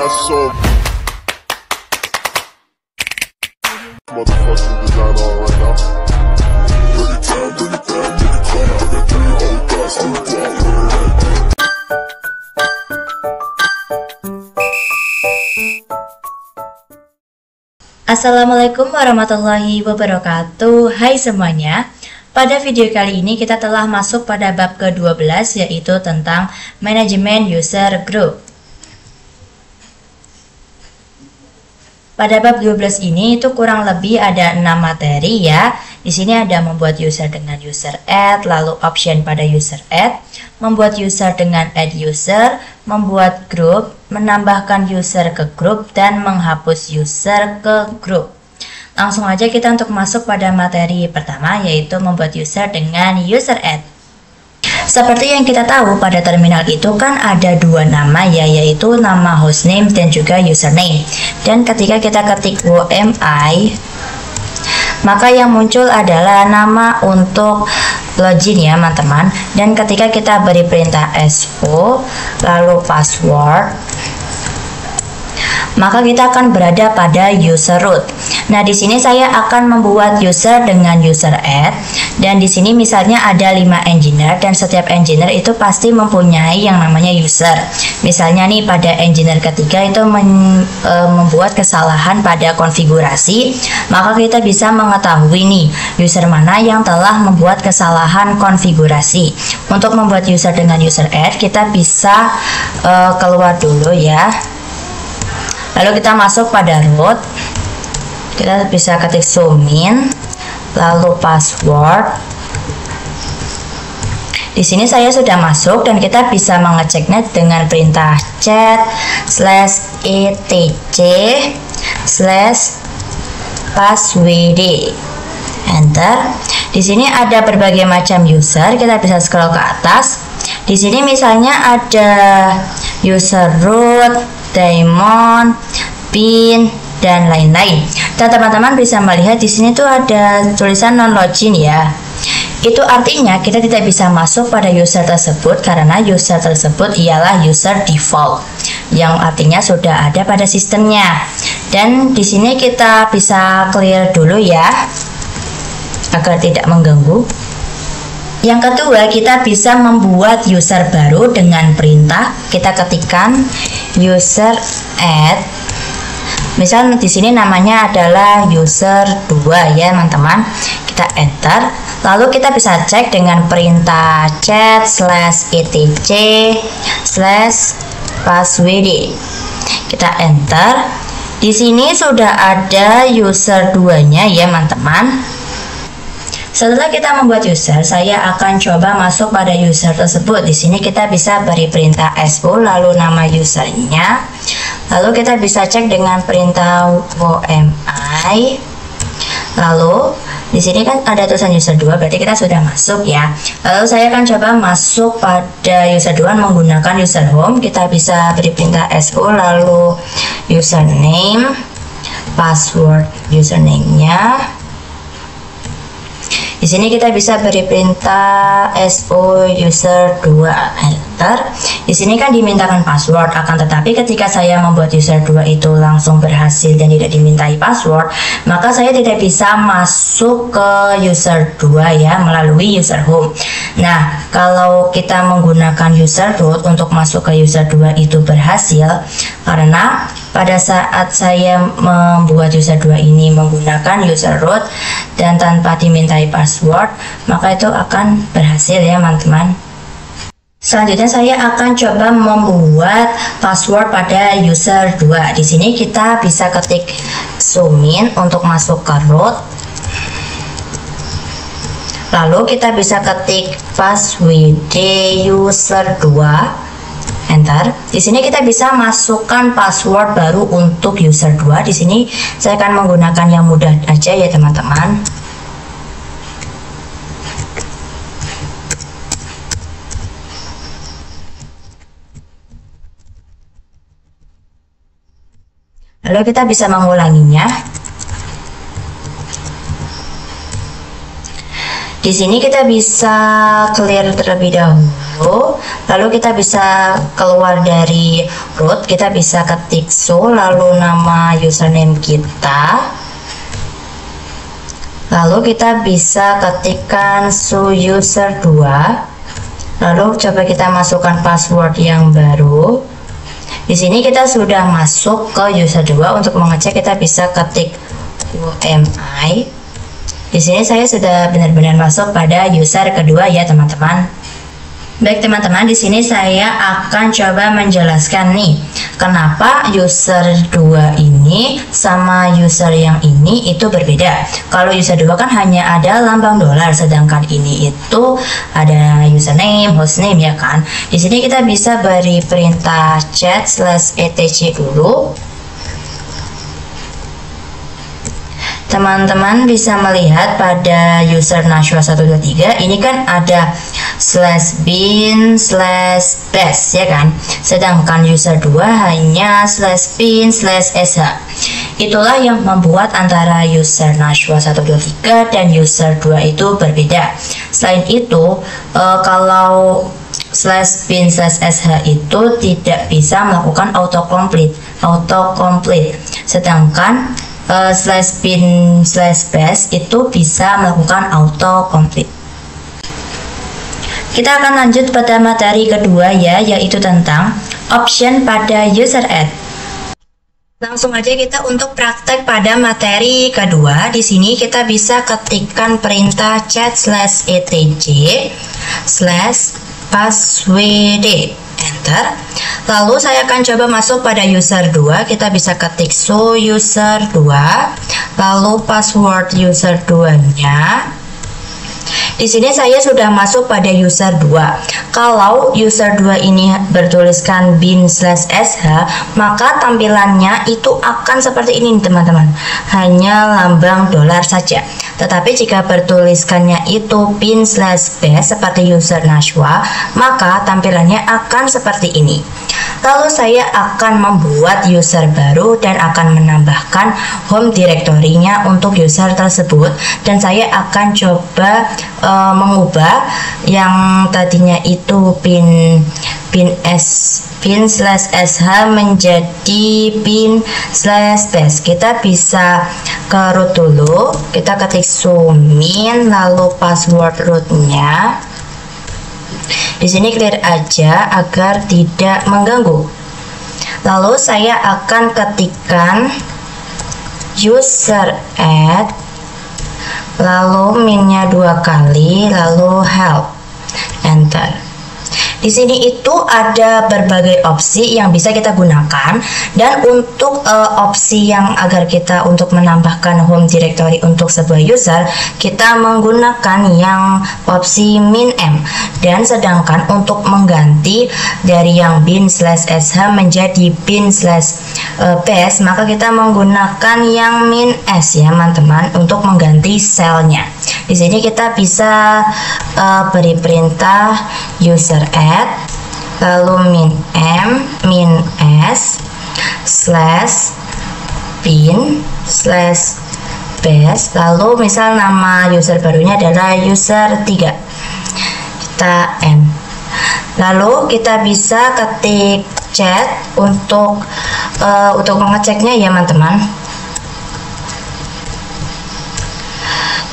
got some motherfucking design on right now. Bring it down, bring it down, bring it down. I got 3 old thoughts on the block. Assalamualaikum warahmatullahi wabarakatuh. Hai semuanya. Pada video kali ini kita telah masuk pada bab ke-12, yaitu tentang manajemen user group. Pada bab 12 ini itu kurang lebih ada 6 materi ya. Di sini ada membuat user dengan user add, lalu option pada user add, membuat user dengan add user, membuat grup, menambahkan user ke grup, dan menghapus user ke grup. Langsung aja kita untuk masuk pada materi pertama, yaitu membuat user dengan user add. Seperti yang kita tahu, pada terminal itu kan ada 2 nama ya, yaitu nama hostname dan juga username. Dan ketika kita ketik WMI, maka yang muncul adalah nama untuk login ya teman-teman. Dan ketika kita beri perintah so lalu password, maka kita akan berada pada user root. Nah, di sini saya akan membuat user dengan user add, dan di sini misalnya ada 5 engineer, dan setiap engineer itu pasti mempunyai yang namanya user. Misalnya nih pada engineer ketiga itu membuat kesalahan pada konfigurasi, maka kita bisa mengetahui nih user mana yang telah membuat kesalahan konfigurasi. Untuk membuat user dengan user add, kita bisa keluar dulu ya. Lalu kita masuk pada root, kita bisa ketik zoom in, lalu password. Di sini saya sudah masuk dan kita bisa mengeceknya dengan perintah chat /etc/passwd. Enter. Di sini ada berbagai macam user, kita bisa scroll ke atas. Di sini misalnya ada user root, daemon, pin, dan lain-lain. Dan teman-teman bisa melihat di sini tuh ada tulisan non login ya. Itu artinya kita tidak bisa masuk pada user tersebut karena user tersebut ialah user default, yang artinya sudah ada pada sistemnya. Dan di sini kita bisa clear dulu ya, agar tidak mengganggu. Yang kedua, kita bisa membuat user baru dengan perintah kita ketikkan user add. Misal di sini namanya adalah user 2 ya teman-teman. Kita enter. Lalu kita bisa cek dengan perintah chat /etc/passwd. Kita enter. Di sini sudah ada user 2-nya ya teman-teman. Setelah kita membuat user, saya akan coba masuk pada user tersebut. Di sini kita bisa beri perintah so lalu nama usernya. Lalu kita bisa cek dengan perintah wmi. Lalu di sini kan ada tulisan user 2, berarti kita sudah masuk ya. Lalu saya akan coba masuk pada user 2 menggunakan user home. Kita bisa beri perintah so lalu username, password username-nya. Di sini kita bisa beri perintah so user 2 enter. Di sini kan dimintakan password, akan tetapi ketika saya membuat user 2 itu langsung berhasil dan tidak dimintai password, maka saya tidak bisa masuk ke user 2 ya melalui user home. Nah, kalau kita menggunakan user root untuk masuk ke user 2 itu berhasil karena pada saat saya membuat user 2 ini menggunakan user root dan tanpa dimintai password, maka itu akan berhasil ya teman-teman. Selanjutnya saya akan coba membuat password pada user 2. Di sini kita bisa ketik zoom in untuk masuk ke root. Lalu kita bisa ketik password user 2. Enter. Di sini kita bisa masukkan password baru untuk user 2. Di sini saya akan menggunakan yang mudah aja ya teman-teman. Lalu kita bisa mengulanginya. Di sini kita bisa clear terlebih dahulu. lalu kita bisa keluar dari root, kita bisa ketik so, lalu nama username kita, lalu kita bisa ketikkan so user 2, lalu coba kita masukkan password yang baru. Di sini kita sudah masuk ke user 2. Untuk mengecek kita bisa ketik UMI. Di sini saya sudah benar-benar masuk pada user kedua ya teman-teman. Baik teman-teman, di sini saya akan coba menjelaskan nih kenapa user 2 ini sama user yang ini itu berbeda. Kalau user 2 kan hanya ada lambang dolar, sedangkan ini itu ada username, hostname ya kan. Di sini kita bisa beri perintah chat/etc dulu. Teman-teman bisa melihat pada user Nashwa 123 ini kan ada /bin/best ya kan, sedangkan user 2 hanya /bin/sh. Itulah yang membuat antara user Nashwa 123 dan user 2 itu berbeda. Selain itu kalau /bin/sh itu tidak bisa melakukan autocomplete, sedangkan /bin/best itu bisa melakukan autocomplete. Kita akan lanjut pada materi kedua ya, yaitu tentang option pada user add. Langsung aja kita untuk praktek pada materi kedua. Di sini kita bisa ketikkan perintah chat/etc/passwd, enter. Lalu saya akan coba masuk pada user 2. Kita bisa ketik so user 2, lalu password user 2-nya. Di sini saya sudah masuk pada user 2. Kalau user 2 ini bertuliskan bin/sh, maka tampilannya itu akan seperti ini teman-teman, hanya lambang dolar saja. Tetapi jika bertuliskannya itu bin/best seperti user Nashwa, maka tampilannya akan seperti ini. Lalu saya akan membuat user baru dan akan menambahkan home directory-nya untuk user tersebut, dan saya akan coba mengubah yang tadinya itu bin/sh menjadi bin/best. Kita bisa ke root dulu, kita ketik sumin, lalu password rootnya. Di sini clear aja agar tidak mengganggu. Lalu saya akan ketikkan user add, lalu minnya 2 kali, lalu help, enter. Di sini itu ada berbagai opsi yang bisa kita gunakan, dan untuk opsi yang agar kita untuk menambahkan home directory untuk sebuah user, kita menggunakan yang opsi min-m, dan sedangkan untuk mengganti dari yang bin/sh menjadi bin/best, maka kita menggunakan yang min-s ya teman-teman untuk mengganti selnya. Di sini kita bisa beri perintah user add, lalu min-m, min-s, /bin/best, lalu misal nama user barunya adalah user 3, kita n. Lalu kita bisa ketik chat untuk mengeceknya ya teman-teman.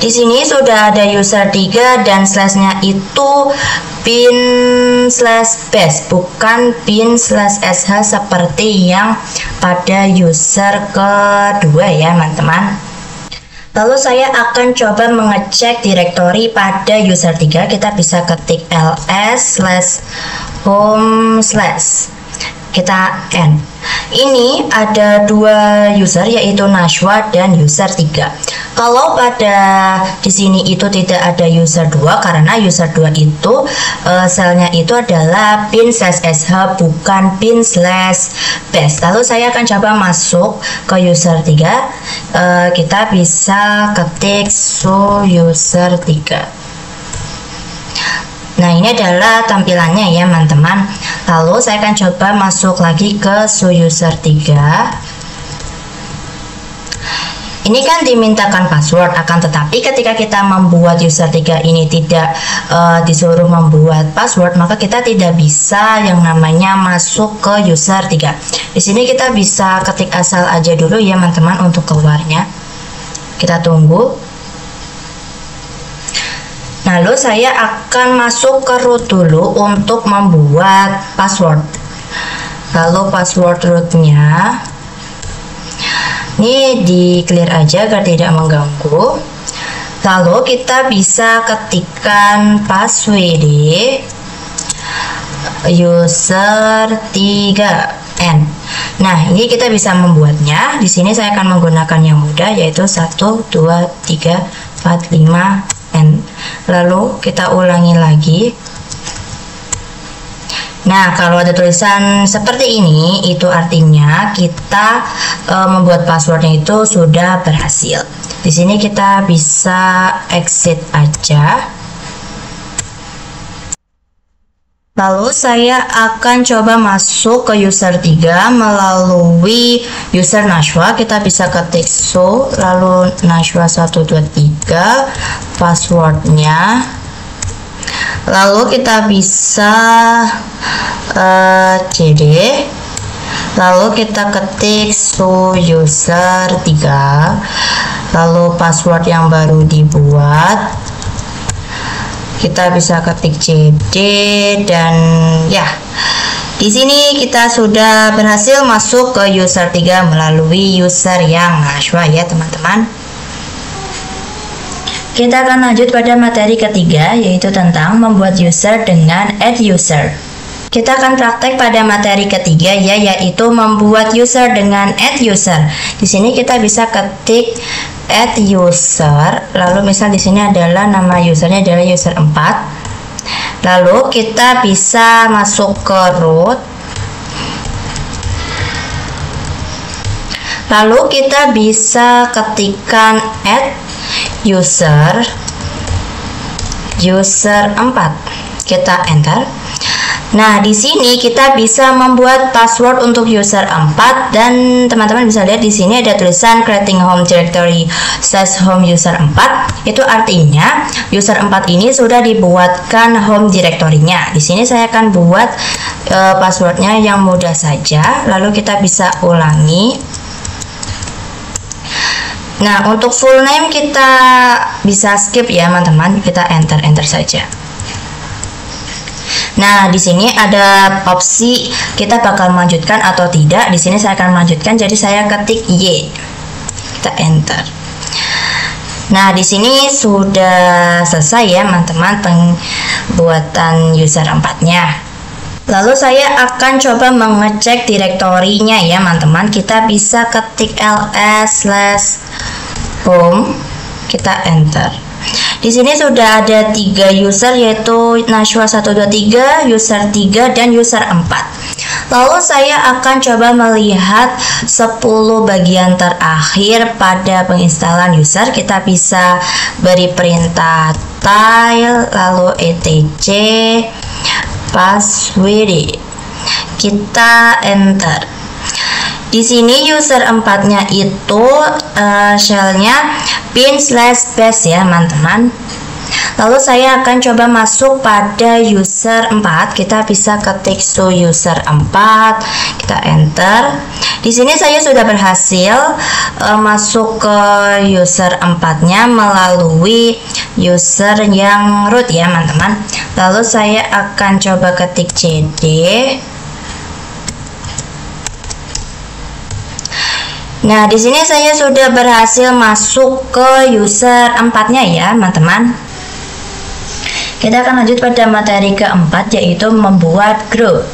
Di sini sudah ada user 3 dan slashnya itu bin/best, bukan bin/sh seperti yang pada user kedua ya teman-teman. Lalu saya akan coba mengecek directory pada user 3. Kita bisa ketik ls/home/, kita n. Ini ada 2 user, yaitu Nashwa dan user 3. Kalau pada di sini itu tidak ada user 2 karena user 2 itu selnya itu adalah bin/sh bukan bin/best. Lalu saya akan coba masuk ke user 3. Kita bisa ketik so user 3. Nah, ini adalah tampilannya ya teman-teman. Lalu saya akan coba masuk lagi ke so user 3. Ini kan dimintakan password, akan tetapi ketika kita membuat user 3 ini tidak disuruh membuat password, maka kita tidak bisa yang namanya masuk ke user 3. Di sini kita bisa ketik asal aja dulu ya teman-teman untuk keluarnya. Kita tunggu. Lalu saya akan masuk ke root dulu untuk membuat password. Lalu password rootnya ini di clear aja agar tidak mengganggu. Lalu kita bisa ketikkan password user 3n. Nah, ini kita bisa membuatnya. Di sini saya akan menggunakan yang mudah, yaitu 1 2 3 4 5n. Lalu kita ulangi lagi. Nah, kalau ada tulisan seperti ini, itu artinya kita membuat passwordnya itu sudah berhasil. Di sini kita bisa exit aja. Lalu saya akan coba masuk ke user 3 melalui user Nashwa. Kita bisa ketik so, lalu Nashwa 123, passwordnya. Lalu kita bisa cd, lalu kita ketik so user 3, lalu password yang baru dibuat, kita bisa ketik cd, dan ya, di sini kita sudah berhasil masuk ke user 3 melalui user yang Nashwa ya teman-teman. Kita akan lanjut pada materi ketiga, yaitu tentang membuat user dengan add user. Kita akan praktek pada materi ketiga ya, yaitu membuat user dengan add user. Di sini kita bisa ketik add user, lalu misal di sini adalah nama usernya adalah user 4. Lalu kita bisa masuk ke root. Lalu kita bisa ketikkan add user 4, kita enter. Nah, di sini kita bisa membuat password untuk user 4, dan teman-teman bisa lihat di sini ada tulisan creating home directory /home user 4. Itu artinya user 4 ini sudah dibuatkan home directory-nya. Di sini saya akan buat passwordnya yang mudah saja, lalu kita bisa ulangi. Nah, untuk full name kita bisa skip ya, teman-teman. Kita enter saja. Nah, di sini ada opsi kita bakal melanjutkan atau tidak. Di sini saya akan melanjutkan, jadi saya ketik Y. Kita enter. Nah, di sini sudah selesai ya, teman-teman, pembuatan user 4-nya. Lalu saya akan coba mengecek direktorinya ya, teman-teman. Kita bisa ketik ls/home, kita enter. Di sini sudah ada 3 user, yaitu Nashwa 123, user 3, dan user 4. Lalu saya akan coba melihat 10 bagian terakhir pada penginstalan user. Kita bisa beri perintah tile, lalu etc password, kita enter. Di sini user 4-nya itu shellnya pin/base ya, teman-teman. Lalu saya akan coba masuk pada user 4. Kita bisa ketik so user 4, kita enter. Di sini saya sudah berhasil masuk ke user 4-nya melalui user yang root ya, teman-teman. Lalu saya akan coba ketik cd. Nah, di sini saya sudah berhasil masuk ke user 4-nya ya, teman-teman. Kita akan lanjut pada materi keempat, yaitu membuat grup.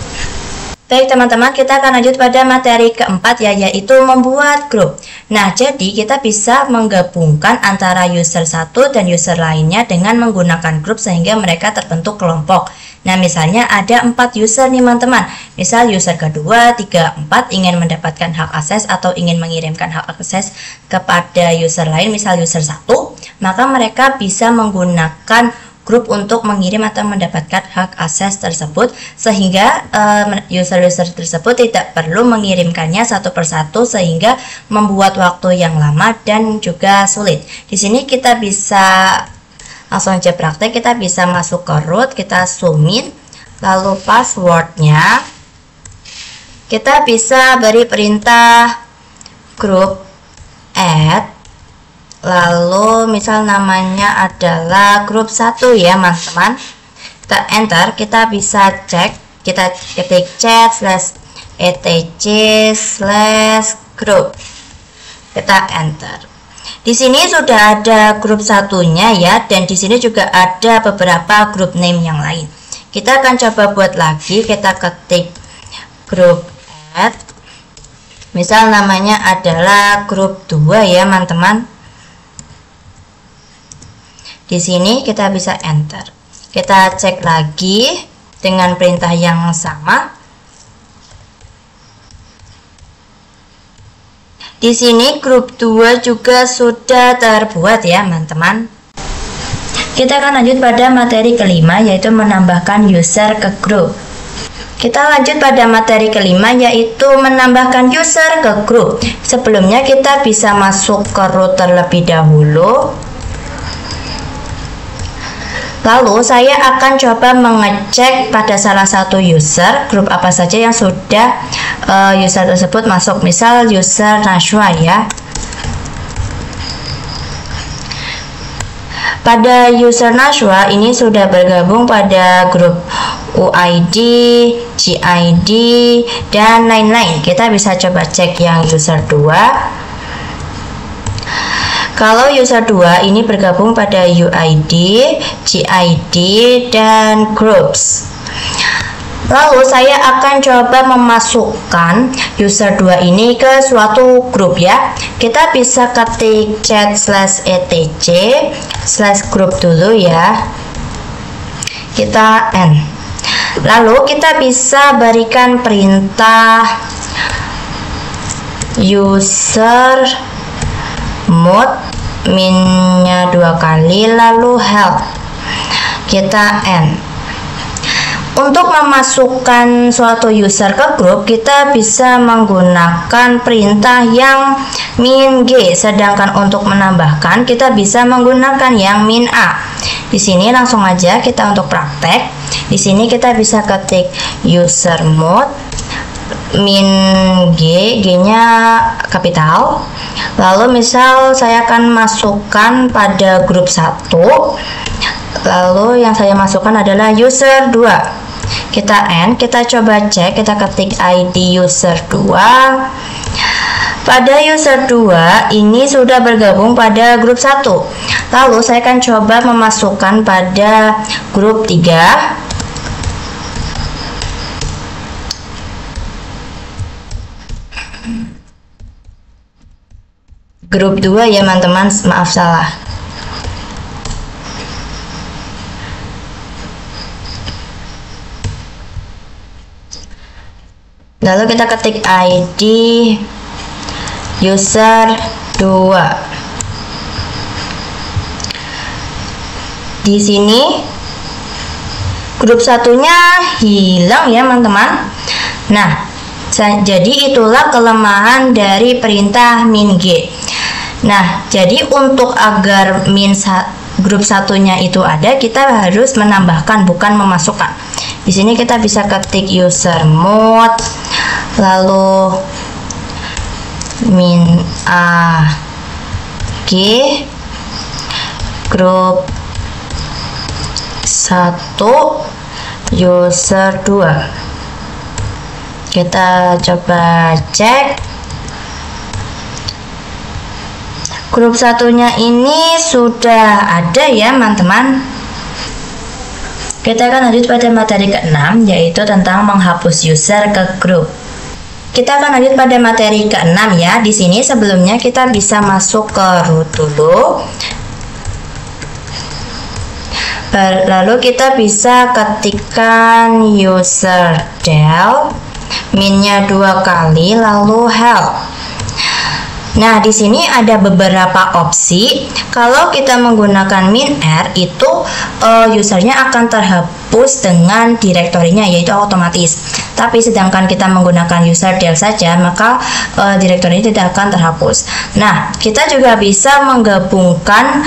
Baik teman-teman, kita akan lanjut pada materi keempat ya, yaitu membuat grup. Nah, jadi kita bisa menggabungkan antara user satu dan user lainnya dengan menggunakan grup sehingga mereka terbentuk kelompok. Nah, misalnya ada 4 user nih teman-teman. Misal user kedua, 3, 4 ingin mendapatkan hak akses atau ingin mengirimkan hak akses kepada user lain, misal user 1, maka mereka bisa menggunakan grup untuk mengirim atau mendapatkan hak akses tersebut, sehingga user-user tersebut tidak perlu mengirimkannya satu persatu sehingga membuat waktu yang lama dan juga sulit. Di sini kita bisa langsung aja praktek, kita bisa masuk ke root, kita zoom in, lalu passwordnya kita bisa beri perintah group add, lalu misal namanya adalah grup 1 ya teman-teman. Kita enter, kita bisa cek, kita ketik chat /etc/group, kita enter. Di sini sudah ada grup satunya ya, dan di sini juga ada beberapa grup name yang lain. Kita akan coba buat lagi, kita ketik grup add, misal namanya adalah grup 2 ya teman-teman. Di sini kita bisa enter. Kita cek lagi dengan perintah yang sama. Di sini grup 2 juga sudah terbuat ya teman-teman. Kita akan lanjut pada materi kelima, yaitu menambahkan user ke grup. Kita lanjut pada materi kelima, yaitu menambahkan user ke grup. Sebelumnya kita bisa masuk ke root terlebih dahulu. Lalu saya akan coba mengecek pada salah satu user, grup apa saja yang sudah user tersebut masuk. Misal user Nashwa ya. Pada user Nashwa ini sudah bergabung pada grup UID, GID, dan lain-lain. Kita bisa coba cek yang user 2. Kalau user 2 ini bergabung pada UID, GID, dan groups. Lalu saya akan coba memasukkan user 2 ini ke suatu grup ya. Kita bisa ketik chat /etc/group dulu ya. Kita N. Lalu kita bisa berikan perintah user mode min-nya 2 kali, lalu help, kita N. Untuk memasukkan suatu user ke grup, kita bisa menggunakan perintah yang min G, sedangkan untuk menambahkan kita bisa menggunakan yang min A. Di sini langsung aja kita untuk praktek. Di sini kita bisa ketik user mode min G, G-nya kapital. Lalu misal saya akan masukkan pada grup 1. Lalu yang saya masukkan adalah user 2. Kita N, kita coba cek, kita ketik ID user 2. Pada user 2 ini sudah bergabung pada grup 1. Lalu saya akan coba memasukkan pada grup 3. Grup 2 ya teman-teman, maaf salah. Lalu kita ketik ID user 2. Di sini grup satunya hilang ya teman-teman. Nah, jadi itulah kelemahan dari perintah min G. Nah, jadi untuk agar grup satunya itu ada, kita harus menambahkan, bukan memasukkan. Di sini kita bisa ketik user mode, lalu min A G grup 1 user 2. Kita coba cek. Grup satunya ini sudah ada ya teman-teman. Kita akan lanjut pada materi ke-6, yaitu tentang menghapus user ke grup. Kita akan lanjut pada materi ke-6 ya. Di sini sebelumnya kita bisa masuk ke root dulu. Lalu kita bisa ketikkan user del, min-nya 2 kali, lalu help. Nah, di sini ada beberapa opsi. Kalau kita menggunakan min_r itu usernya akan terhapus dengan direktorinya, yaitu otomatis. Tapi sedangkan kita menggunakan userdel saja, maka direktorinya tidak akan terhapus. Nah, kita juga bisa menggabungkan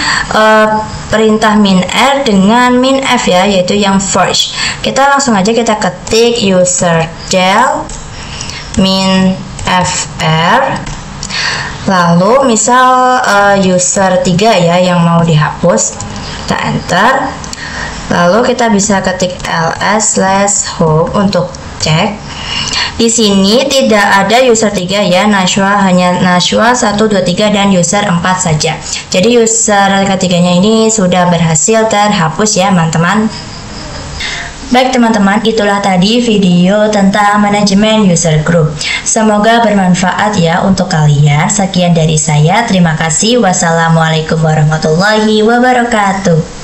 perintah min_r dengan min_f ya, yaitu yang first. Kita langsung aja kita ketik userdel min_fr. Lalu misal user 3 ya yang mau dihapus, kita enter. Lalu kita bisa ketik ls/home untuk cek. Di sini tidak ada user 3 ya, Nashwa hanya Nashwa 1, 2, 3 dan user 4 saja. Jadi user ketiganya ini sudah berhasil terhapus ya teman-teman. Baik teman-teman, itulah tadi video tentang manajemen user group. Semoga bermanfaat ya untuk kalian. Sekian dari saya, terima kasih. Wassalamualaikum warahmatullahi wabarakatuh.